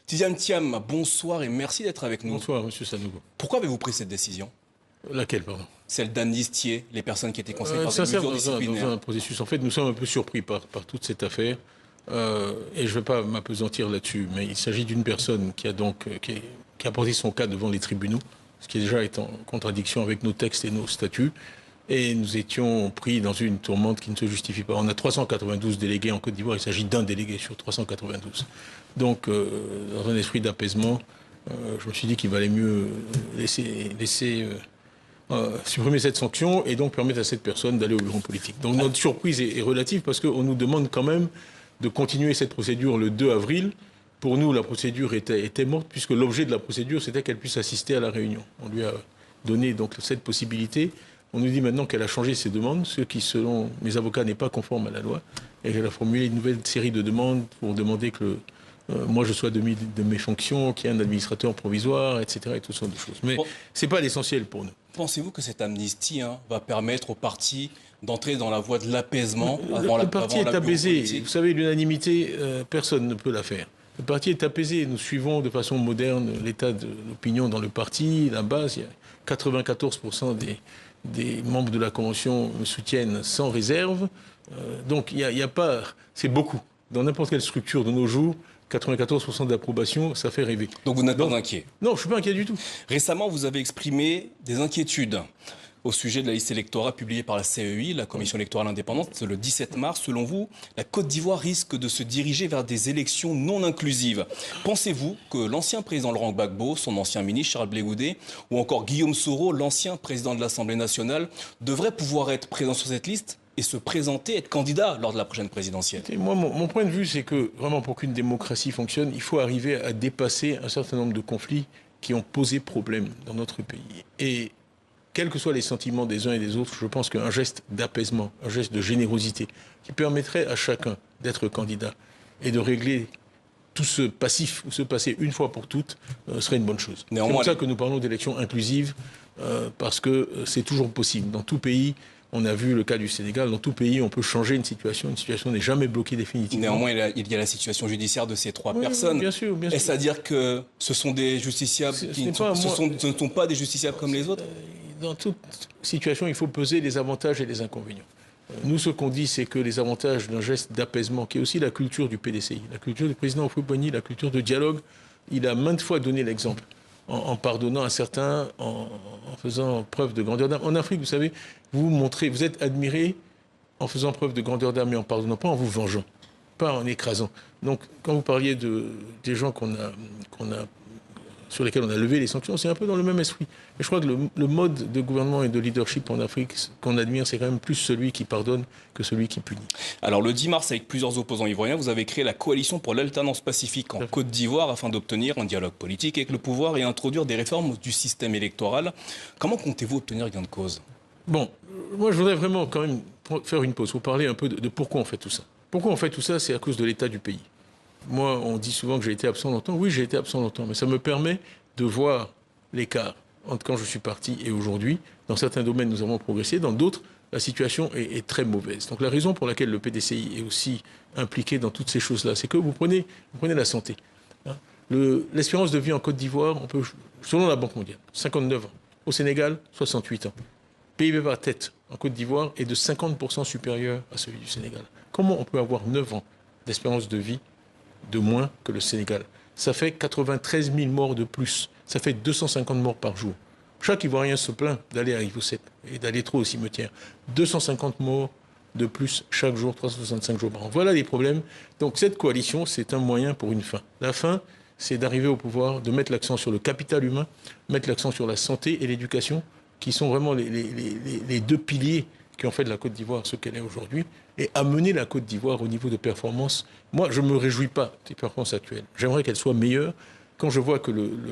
Tidiane Thiam, bonsoir et merci d'être avec nous. Bonsoir, monsieur Sanogo. Pourquoi avez-vous pris cette décision? Laquelle, pardon? Celle d'amnistier les personnes qui étaient concernées par des Ça mesures disciplinaires. dans un processus. En fait, nous sommes un peu surpris par toute cette affaire. Et je ne vais pas m'apesantir là-dessus, mais il s'agit d'une personne qui a porté son cas devant les tribunaux, ce qui déjà est en contradiction avec nos textes et nos statuts. Et nous étions pris dans une tourmente qui ne se justifie pas. On a 392 délégués en Côte d'Ivoire, il s'agit d'un délégué sur 392. Donc, dans un esprit d'apaisement, je me suis dit qu'il valait mieux laisser supprimer cette sanction et donc permettre à cette personne d'aller au bureau politique. Donc notre surprise est relative parce qu'on nous demande quand même de continuer cette procédure le 2 avril. Pour nous, la procédure était morte puisque l'objet de la procédure, c'était qu'elle puisse assister à la réunion. On lui a donné donc cette possibilité. On nous dit maintenant qu'elle a changé ses demandes, ce qui, selon mes avocats, n'est pas conforme à la loi, et qu'elle a formulé une nouvelle série de demandes pour demander que moi je sois de mes fonctions, qu'il y ait un administrateur provisoire, etc. et toutes sortes de choses. Mais ce n'est pas l'essentiel pour nous. Pensez-vous que cette amnistie va permettre au parti d'entrer dans la voie de l'apaisement Le parti est apaisé. Vous savez, l'unanimité, personne ne peut la faire. Le parti est apaisé. Nous suivons de façon moderne l'état de l'opinion dans le parti. La base, il y a 94% des membres de la Convention me soutiennent sans réserve. Donc, il y a pas... C'est beaucoup. Dans n'importe quelle structure de nos jours, 94% d'approbation, ça fait rêver. Donc vous n'êtes pas inquiet? Non, je ne suis pas inquiet du tout. Récemment, vous avez exprimé des inquiétudes au sujet de la liste électorale publiée par la CEI, la Commission électorale indépendante, le 17 mars. Selon vous, la Côte d'Ivoire risque de se diriger vers des élections non inclusives. Pensez-vous que l'ancien président Laurent Gbagbo, son ancien ministre Charles Blé Goudé, ou encore Guillaume Soro, l'ancien président de l'Assemblée nationale, devraient pouvoir être présents sur cette liste et se présenter, être candidat lors de la prochaine présidentielle? Moi, mon point de vue, c'est que vraiment pour qu'une démocratie fonctionne, il faut arriver à dépasser un certain nombre de conflits qui ont posé problème dans notre pays. Et quels que soient les sentiments des uns et des autres, je pense qu'un geste d'apaisement, un geste de générosité, qui permettrait à chacun d'être candidat et de régler tout ce passif ou ce passé une fois pour toutes, serait une bonne chose. C'est pour ça que nous parlons d'élections inclusives, parce que c'est toujours possible. Dans tout pays, on a vu le cas du Sénégal, dans tout pays, on peut changer une situation n'est jamais bloquée définitivement. Néanmoins, il y a la situation judiciaire de ces trois personnes. Bien sûr. Est-ce à dire que ce sont des justiciables ce ne sont pas des justiciables comme les autres? Dans toute situation, il faut peser les avantages et les inconvénients. Nous, ce qu'on dit, c'est que les avantages d'un geste d'apaisement, qui est aussi la culture du PDCI, la culture du président Houphouët-Boigny, la culture de dialogue, il a maintes fois donné l'exemple, en pardonnant à certains, en faisant preuve de grandeur d'âme. En Afrique, vous savez, vous êtes admiré en faisant preuve de grandeur d'âme et en pardonnant, pas en vous vengeant, pas en écrasant. Donc, quand vous parliez des gens sur lesquels on a levé les sanctions, c'est un peu dans le même esprit. Et je crois que le mode de gouvernement et de leadership en Afrique qu'on admire, c'est quand même plus celui qui pardonne que celui qui punit. Alors le 10 mars, avec plusieurs opposants ivoiriens, vous avez créé la coalition pour l'alternance pacifique en Côte d'Ivoire afin d'obtenir un dialogue politique avec le pouvoir et introduire des réformes du système électoral. Comment comptez-vous obtenir gain de cause? Bon, moi je voudrais vraiment quand même faire une pause, vous parler un peu de pourquoi on fait tout ça. Pourquoi on fait tout ça? C'est à cause de l'état du pays. Moi, on dit souvent que j'ai été absent longtemps. Oui, j'ai été absent longtemps, mais ça me permet de voir l'écart entre quand je suis parti et aujourd'hui. Dans certains domaines, nous avons progressé. Dans d'autres, la situation est très mauvaise. Donc la raison pour laquelle le PDCI est aussi impliqué dans toutes ces choses-là, c'est que vous prenez la santé. L'espérance de vie en Côte d'Ivoire, selon la Banque mondiale, 59 ans. Au Sénégal, 68 ans. PIB par tête en Côte d'Ivoire est de 50% supérieur à celui du Sénégal. Comment on peut avoir 9 ans d'espérance de vie de moins que le Sénégal? Ça fait 93 000 morts de plus. Ça fait 250 morts par jour. Chaque Ivoirien se plaint d'aller à Rivaux 7 et d'aller trop au cimetière. 250 morts de plus chaque jour, 365 jours par an. Voilà les problèmes. Donc cette coalition, c'est un moyen pour une fin. La fin, c'est d'arriver au pouvoir, de mettre l'accent sur le capital humain, mettre l'accent sur la santé et l'éducation, qui sont vraiment les deux piliers qui ont fait de la Côte d'Ivoire ce qu'elle est aujourd'hui, et amener la Côte d'Ivoire au niveau de performance. Moi, je ne me réjouis pas des performances actuelles. J'aimerais qu'elles soient meilleures. Quand je vois que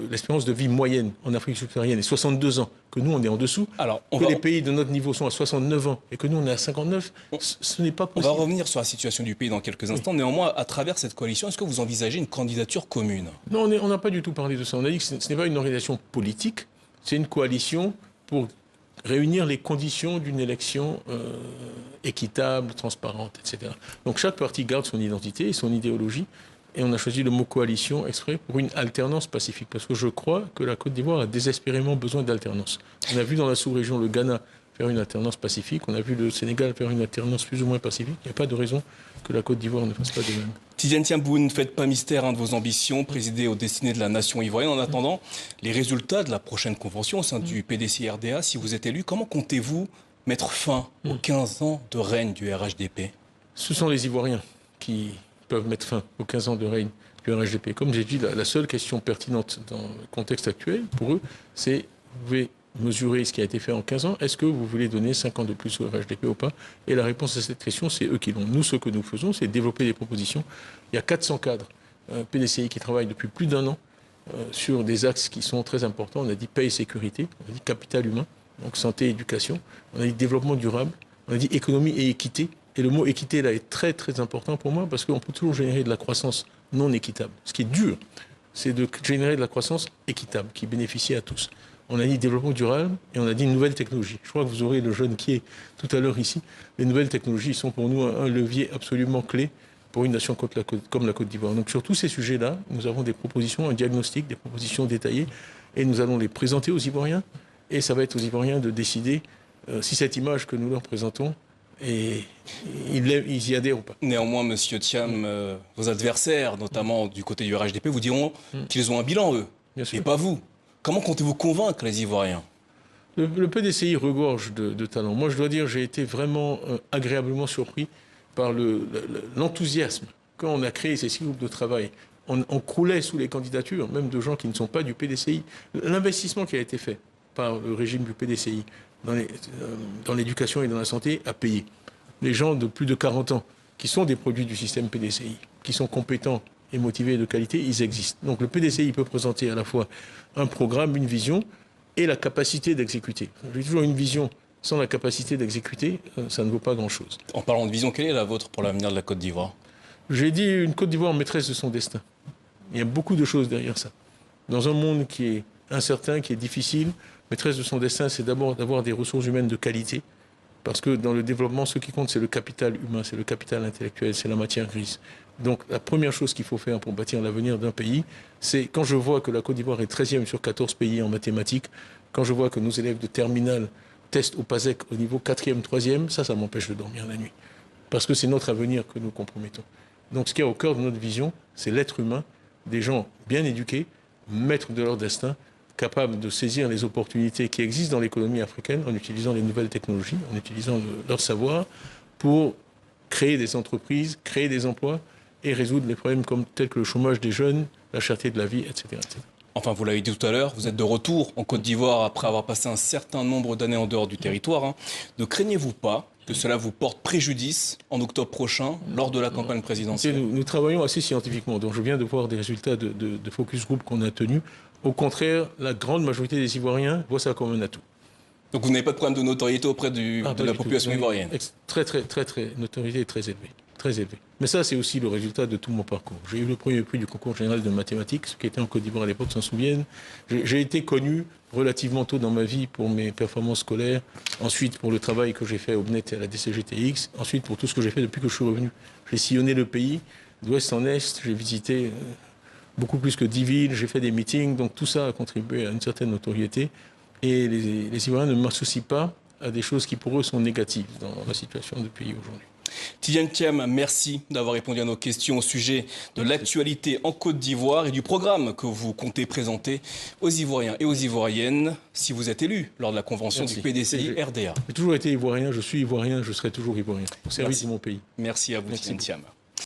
l'espérance de vie moyenne en Afrique subsaharienne est 62 ans, que nous, on est en dessous, les pays de notre niveau sont à 69 ans et que nous, on est à 59, ce n'est pas possible. On va revenir sur la situation du pays dans quelques instants. Oui. Néanmoins, à travers cette coalition, est-ce que vous envisagez une candidature commune? Non, on n'a pas du tout parlé de ça. On a dit que ce n'est pas une organisation politique, c'est une coalition pour réunir les conditions d'une élection équitable, transparente, etc. Donc chaque parti garde son identité et son idéologie. Et on a choisi le mot coalition exprès pour une alternance pacifique. Parce que je crois que la Côte d'Ivoire a désespérément besoin d'alternance. On a vu dans la sous-région le Ghana faire une alternance pacifique. On a vu le Sénégal faire une alternance plus ou moins pacifique. Il n'y a pas de raison que la Côte d'Ivoire ne fasse pas de même. Tidiane Thiam, vous ne faites pas mystère de vos ambitions, présider aux destinées de la nation ivoirienne. En attendant les résultats de la prochaine convention au sein du PDCI-RDA, si vous êtes élu, comment comptez-vous mettre fin aux 15 ans de règne du RHDP? Ce sont les Ivoiriens qui peuvent mettre fin aux 15 ans de règne du RHDP. Comme j'ai dit, la seule question pertinente dans le contexte actuel, pour eux, c'est vous pouvez mesurer ce qui a été fait en 15 ans, est-ce que vous voulez donner 5 ans de plus au RHDP ou pas? Et la réponse à cette question, c'est eux qui l'ont. Nous, ce que nous faisons, c'est développer des propositions. Il y a 400 cadres PDCI qui travaillent depuis plus d'1 an sur des axes qui sont très importants. On a dit paix et sécurité, on a dit capital humain, donc santé et éducation, on a dit développement durable, on a dit économie et équité. Et le mot équité, là, est très, très important pour moi parce qu'on peut toujours générer de la croissance non équitable. Ce qui est dur, c'est de générer de la croissance équitable qui bénéficie à tous. On a dit développement durable et on a dit nouvelles technologies. Je crois que vous aurez le jeune qui est tout à l'heure ici. Les nouvelles technologies sont pour nous un levier absolument clé pour une nation comme la Côte d'Ivoire. Donc sur tous ces sujets-là, nous avons des propositions, un diagnostic, des propositions détaillées et nous allons les présenter aux Ivoiriens. Et ça va être aux Ivoiriens de décider si cette image que nous leur présentons, et ils y adhèrent ou pas. Néanmoins, Monsieur Thiam, vos adversaires, notamment du côté du RHDP, vous diront qu'ils ont un bilan, eux, et pas vous. Comment comptez-vous convaincre les Ivoiriens? Le PDCI regorge de talent. Moi, je dois dire, j'ai été vraiment agréablement surpris par l'enthousiasme. Quand on a créé ces 6 groupes de travail, on croulait sous les candidatures, même de gens qui ne sont pas du PDCI. L'investissement qui a été fait par le régime du PDCI dans l'éducation et dans la santé a payé. Les gens de plus de 40 ans, qui sont des produits du système PDCI, qui sont compétents et motivés et de qualité, ils existent. Donc le PDCI peut présenter à la fois un programme, une vision et la capacité d'exécuter. J'ai toujours une vision sans la capacité d'exécuter, ça ne vaut pas grand-chose. En parlant de vision, quelle est la vôtre pour l'avenir de la Côte d'Ivoire? J'ai dit une Côte d'Ivoire maîtresse de son destin. Il y a beaucoup de choses derrière ça. Dans un monde qui est incertain, qui est difficile, maîtresse de son destin, c'est d'abord d'avoir des ressources humaines de qualité. Parce que dans le développement, ce qui compte, c'est le capital humain, c'est le capital intellectuel, c'est la matière grise. Donc la première chose qu'il faut faire pour bâtir l'avenir d'un pays, c'est quand je vois que la Côte d'Ivoire est 13e sur 14 pays en mathématiques, quand je vois que nos élèves de terminale testent au PASEC au niveau 4e, 3e, ça m'empêche de dormir la nuit. Parce que c'est notre avenir que nous compromettons. Donc ce qui est au cœur de notre vision, c'est l'être humain, des gens bien éduqués, maîtres de leur destin, capables de saisir les opportunités qui existent dans l'économie africaine en utilisant les nouvelles technologies, en utilisant leur savoir pour créer des entreprises, créer des emplois et résoudre les problèmes tels que le chômage des jeunes, la cherté de la vie, etc. etc. Enfin, vous l'avez dit tout à l'heure, vous êtes de retour en Côte d'Ivoire après avoir passé un certain nombre d'années en dehors du territoire. Ne craignez-vous pas que cela vous porte préjudice en octobre prochain, lors de la campagne présidentielle? Nous travaillons assez scientifiquement. Donc je viens de voir des résultats de focus group qu'on a tenus. Au contraire, la grande majorité des Ivoiriens voient ça comme un atout. Donc vous n'avez pas de problème de notoriété auprès de la population ivoirienne? Très, notoriété très élevée. Très élevé. Mais ça, c'est aussi le résultat de tout mon parcours. J'ai eu le premier prix du concours général de mathématiques, ceux qui étaient en Côte d'Ivoire à l'époque s'en souviennent. J'ai été connu relativement tôt dans ma vie pour mes performances scolaires, ensuite pour le travail que j'ai fait au BNET et à la DCGTX, ensuite pour tout ce que j'ai fait depuis que je suis revenu. J'ai sillonné le pays, d'ouest en est, j'ai visité beaucoup plus que 10 villes, j'ai fait des meetings, donc tout ça a contribué à une certaine notoriété. Et les Ivoiriens ne m'associent pas à des choses qui pour eux sont négatives dans la situation du pays aujourd'hui. Tidiane Thiam, merci d'avoir répondu à nos questions au sujet de l'actualité en Côte d'Ivoire et du programme que vous comptez présenter aux Ivoiriens et aux Ivoiriennes si vous êtes élu lors de la convention du PDCI-RDA. J'ai toujours été Ivoirien, je suis Ivoirien, je serai toujours Ivoirien, au service de mon pays. Merci à vous, Tidiane Thiam.